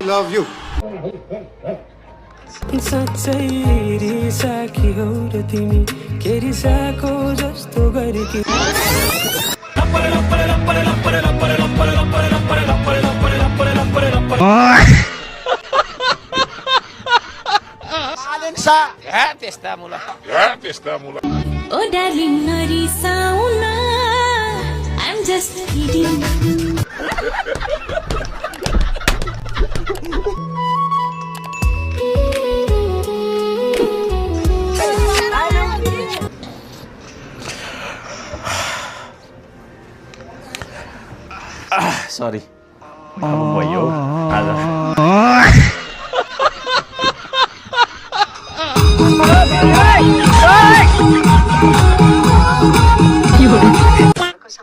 Love you. Oh darling, narisauna, I'm just kidding. Sorry. Kamu boyo. Ada.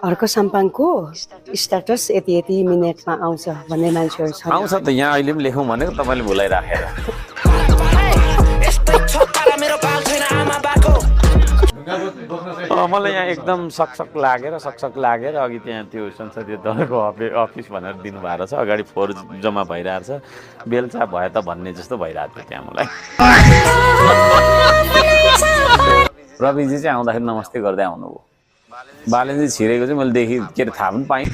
अर्को सम्पाङको status यति मिनेटमा आउँछ भन्ने मान्छेहरू छ। आउँछ त यहाँ अहिले पनि लेखौँ भनेको तपाईँले भुलाइराखेर। मलाई यहाँ एकदम सकसक लागेर अघि त्यहाँ त्यो संसदीय दलको अफिस भनेर दिनुभएको छ, अगाडि फोहोर जम्मा भइरहेको छ, बेलचा भयो त भन्ने जस्तो भइरहेको थियो त्यहाँ मलाई। रविजी चाहिँ आउँदाखेरि नमस्ते गर्दै आउनुभयो। बालेनजी छिरेको चाहिँ मैले के अरे थाहा पनि पाएँ।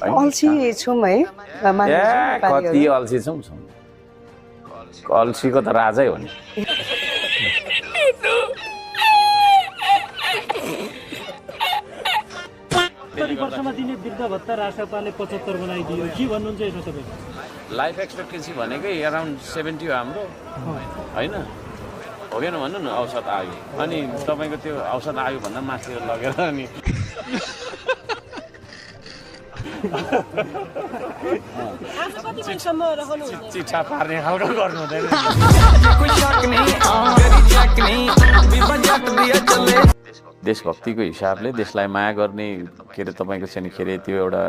अल्छी छौँ है, कति अल्छी छौँ। अल्छीको त राजै हो नि। वर्षमा दिने वृद्ध भत्ता राष्ट्रपालले 75 बनाइदियो, के भन्नुहुन्छ यसमा तपाईँ? लाइफ एक्सपेक्टेन्सी भनेकै अराउन्ड 70 हो हाम्रो, होइन? हो कि भन्नु न, औसत आयु। अनि तपाईँको त्यो औसत आयु भन्दा माथि लगेर अनि चिठा पार्ने खालको गर्नु हुँदैन। देशभक्तिको हिसाबले, देशलाई माया गर्ने के अरे तपाईँको चाहिँ के अरे त्यो एउटा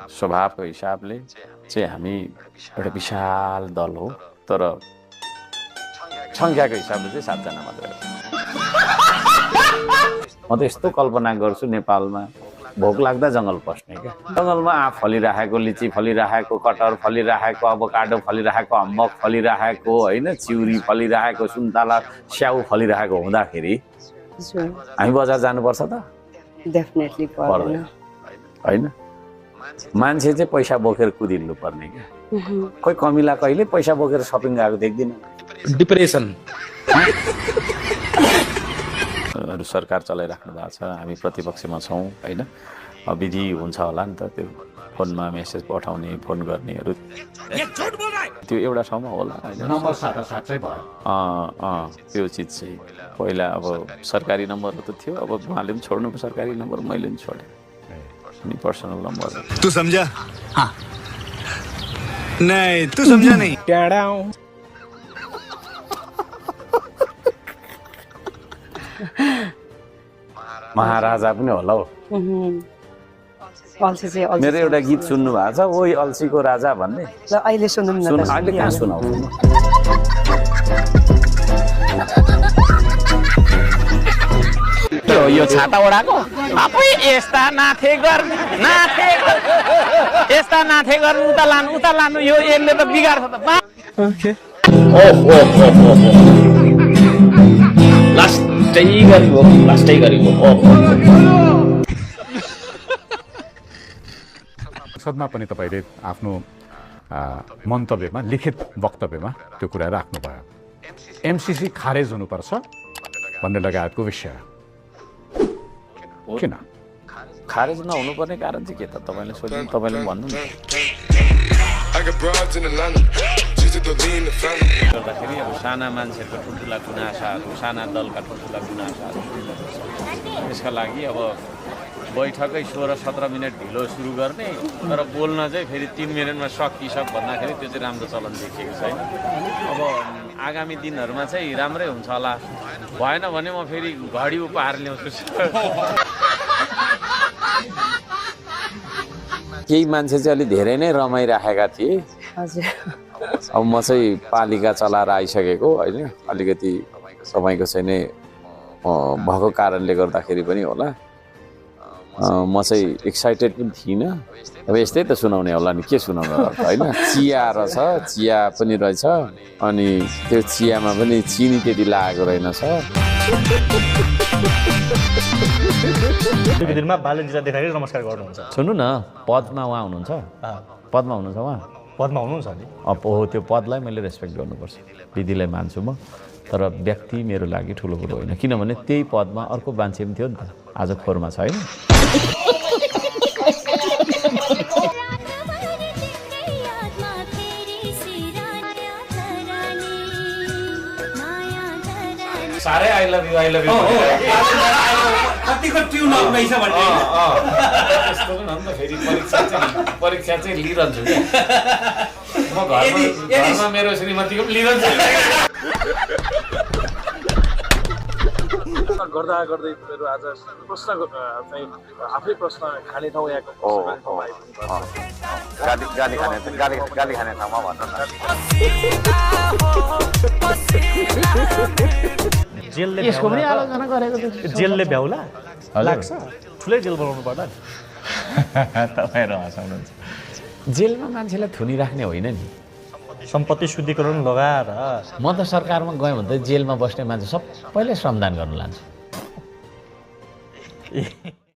स्वभावको हिसाबले चाहिँ हामी एउटा विशाल दल हो, तर सङ्ख्याको हिसाबले चाहिँ 7 जना मात्रै हो। म त यस्तो कल्पना गर्छु नेपालमा भोक लाग्दा जङ्गल पस्ने क्या, जङ्गलमा आँप फलिराखेको, लिची फलिराखेको, कटहर फलिराखेको, अभोकाडो फलिराखेको, अम्बक फलिराखेको, होइन, चिउरी फलिराखेको, सुन्तला स्याउ फलिराखेको हुँदाखेरि हामी बजार जानुपर्छ त? डेफिनेटली पर्दैन, होइन? मान्छे चाहिँ पैसा बोकेर कुदिल्नु पर्ने क्या। खोइ कमिला कहिले पैसा बोकेर सपिङ गएको देख्दिनँ। डिप्रेसन सरकार चलाइराख्नु भएको छ, हामी प्रतिपक्षमा छौँ, होइन? विधि हुन्छ होला नि त, त्यो फोनमा मेसेज पठाउने, फोन गर्नेहरू त्यो एउटा ठाउँमा होला, त्यो चिज चाहिँ पहिला अब सरकारी नम्बर त थियो, अब उहाँले पनि छोड्नु सरकारी नम्बर, मैले पनि छोडेँ, अनि पर्सनल नम्बर। तू समझा? हाँ। नहीं, तू समझा नहीं। महाराजा पनि होला हौ। मेरो एउटा गीत सुन्नु भएको छ, ओइ अल्छीको राजा भन्ने। ल अहिले सुनौँ न। अहिले कहाँ सुनाउँछु? यो छाता ओढाको आफै यस्ता नाथे गर्ने, यस्ता नाथे गर्नु, उता लानु, यो यसले त बिगार्छ त। लास्टै गरेको संसदमा पनि तपाईँले आफ्नो मन्तव्यमा, लिखित वक्तव्यमा त्यो कुरा राख्नुभयो, एमसिसी खारेज हुनुपर्छ भन्ने लगायतको विषय। किन खारेज नहुनुपर्ने कारण चाहिँ के त तपाईँले सोध्नु, तपाईँले भन्नु न। गर्दाखेरि अब साना मान्छेको ठुल्ठुला गुनासाहरू, साना दलका ठुल्ठुला गुनासाहरू, त्यसका लागि अब बैठकै 16-17 मिनट ढिलो सुरु गर्ने, तर बोल्न चाहिँ फेरि 3 मिनटमा सकिसक भन्दाखेरि त्यो चाहिँ राम्रो चलन देखिएको छैन। अब आगामी दिनहरूमा चाहिँ राम्रै हुन्छ होला, भएन भने म फेरि घडी उपहार ल्याउँछु। केही मान्छे चाहिँ अलि धेरै नै रमाइराखेका थिए। अब म चाहिँ पालिका चलाएर आइसकेको, होइन, अलिकति तपाईँको चाहिँ नै भएको कारणले गर्दाखेरि पनि होला, म चाहिँ एक्साइटेड पनि थिइनँ। अब यस्तै त सुनाउने होला नि, के सुनाउनु होइन। चिया रहेछ, चिया पनि रहेछ, अनि त्यो चियामा पनि चिनी त्यति लागेको रहेनछ। दिनमा बालनजीलाई देखाएर नमस्कार गर्नुहुन्छ। सुन्नु न, पदमा उहाँ हुनुहुन्छ, पदमा हुनुहुन्छ उहाँ, पदमा हुनुहुन्छ नि। अब हो त्यो पदलाई मैले रेस्पेक्ट गर्नुपर्छ, विधिलाई मान्छु म, तर व्यक्ति मेरो लागि ठुलो कुरो होइन, किनभने त्यही पदमा अर्को मान्छे पनि थियो नि त, आज खोरमा छैन। साह्रै आई लभ यु कतिको ट्युन अफ नै छ भन्ने त्यस्तो पनि अन्त फेरि परीक्षा चाहिँ लिइरहन्छु क्या म घरमा मेरो श्रीमतीको पनि लिइरहन्छु। गर्दा गर्दै मेरो आज प्रश्न चाहिँ आफै प्रश्न खाने ठाउँ यहाँको गाली खाने ठाउँमा भन्नु न। यसको पनि आलोचना गरेको थियो। जेलले भ्याउला लाग्छ, ठुलै जेल बनाउनु पर्ला नि। तपाईँहरू हँसाउनुहुन्छ। जेलमा मान्छेलाई थुनिराख्ने होइन नि, सम्पत्ति शुद्धिकरण लगाएर। म त सरकारमा गएँ भने त जेलमा बस्ने मान्छे सबैले श्रमदान गर्नु लान्छु।